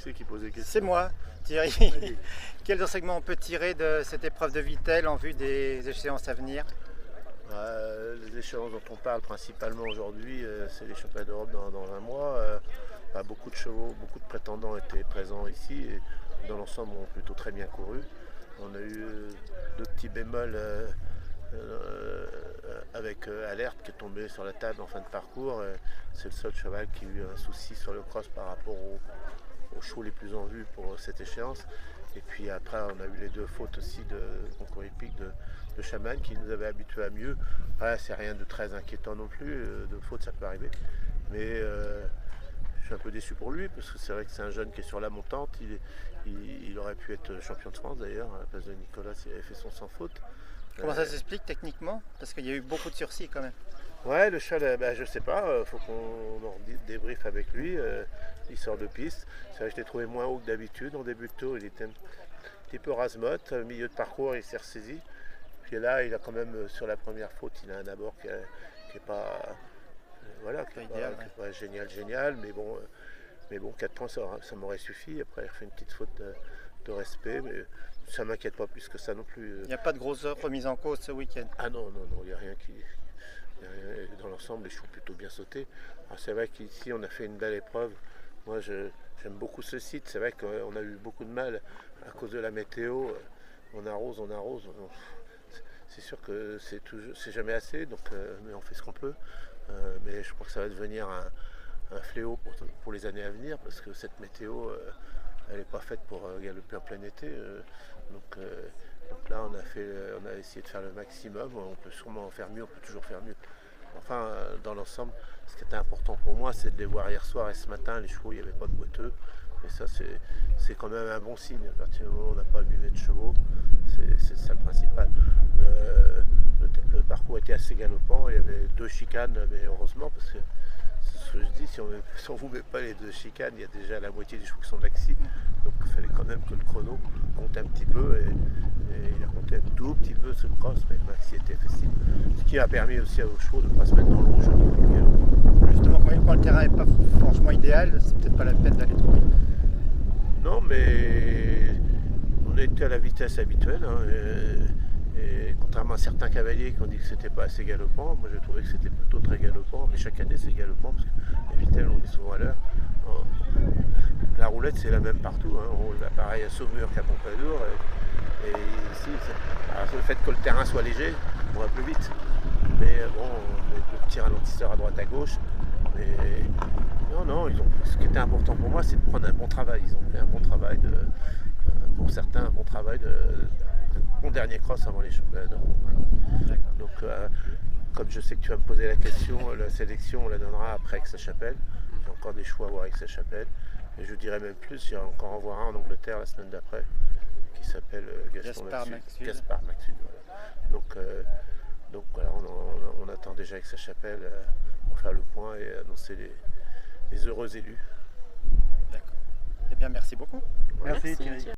c'est qui pose des questions? C'est moi, Thierry. Quels enseignements on peut tirer de cette épreuve de Vittel en vue des échéances à venir? Les échéances dont on parle principalement aujourd'hui, c'est les championnats d'Europe dans un mois. Beaucoup de chevaux, beaucoup de prétendants étaient présents ici et dans l'ensemble ont plutôt très bien couru. On a eu deux petits bémols avec Alerte qui est tombé sur la table en fin de parcours. C'est le seul cheval qui a eu un souci sur le cross par rapport aux chevaux les plus en vue pour cette échéance. Et puis après, on a eu les deux fautes aussi de concours hippique de Chaman qui nous avait habitués à mieux. Après, c'est rien de très inquiétant non plus, de fautes ça peut arriver. Mais je suis un peu déçu pour lui parce que c'est vrai que c'est un jeune qui est sur la montante. Il aurait pu être champion de France d'ailleurs, à la place de Nicolas s'il avait fait son sans faute. Comment ça s'explique techniquement? Parce qu'il y a eu beaucoup de sursis quand même. Ouais, le cheval, je sais pas, faut qu'on en débriefe avec lui. Il sort de piste. C'est vrai que je l'ai trouvé moins haut que d'habitude. En début de tour, il était un petit peu rasemote. Au milieu de parcours, il s'est ressaisi. Puis là, il a quand même, sur la première faute, il a un abord qui est pas. Voilà, qui est pas génial. Mais bon, 4 points, ça m'aurait suffi. Après, il a fait une petite faute de respect. Mais ça ne m'inquiète pas plus que ça non plus. Il n'y a pas de grosse remise en cause ce week-end? Ah non, il n'y a rien qui. Dans l'ensemble, les chevaux plutôt bien sautés. Alors c'est vrai qu'ici, on a fait une belle épreuve. Moi, j'aime beaucoup ce site. C'est vrai qu'on a eu beaucoup de mal à cause de la météo. On arrose. C'est sûr que c'est jamais assez, donc, mais on fait ce qu'on peut. Mais je crois que ça va devenir un fléau pour les années à venir, parce que cette météo, elle n'est pas faite pour galoper en plein été. Donc là, on a essayé de faire le maximum. On peut sûrement en faire mieux, on peut toujours faire mieux. Enfin, dans l'ensemble, ce qui était important pour moi, c'est de les voir hier soir et ce matin. Les chevaux, il n'y avait pas de boiteux. Et ça, c'est quand même un bon signe. À partir du moment où on n'a pas abîmé de chevaux, c'est ça le principal. Le parcours était assez galopant. Il y avait 2 chicanes, mais heureusement, parce que c'est ce que je dis, si on ne vous met pas les 2 chicanes, il y a déjà la moitié des chevaux qui sont maxi. Donc il fallait quand même que le chrono compte un petit peu. Et il a compté un tout petit peu ce cross, mais le maxi était facile. Ce qui a permis aussi aux chevaux de ne pas se mettre dans le rouge au niveau du galop. Justement, quand le terrain n'est pas franchement idéal, c'est peut-être pas la peine d'aller trop vite. Non, mais on était à la vitesse habituelle. Et contrairement à certains cavaliers qui ont dit que c'était pas assez galopant, moi j'ai trouvé que c'était plutôt très galopant. Mais chaque année c'est galopant parce que les vitelles on est souvent à l'heure. La roulette c'est la même partout. On roule pareil à Saumur qu'à Pompadour. Et ici, le fait que le terrain soit léger, on va plus vite. Mais bon, on met de petits ralentisseurs à droite à gauche. Mais non, ce qui était important pour moi, c'est de prendre un bon travail. Ils ont fait un bon travail, pour certains, un bon travail bon dernier cross avant les championnats d'Europe. Voilà. Donc, comme je sais que tu vas me poser la question, la sélection, on la donnera après Aix-la-Chapelle. J'ai encore des choix à voir avec Aix-la-Chapelle. Et je dirais même plus, il y a encore en voir un en Angleterre la semaine d'après, qui s'appelle Gaspard Maxud. Gaspard Maxud. Voilà. Donc voilà, on attend déjà Aix-la-Chapelle pour faire le point et annoncer les heureux élus. D'accord. Eh bien, merci beaucoup. Voilà. Merci Thierry.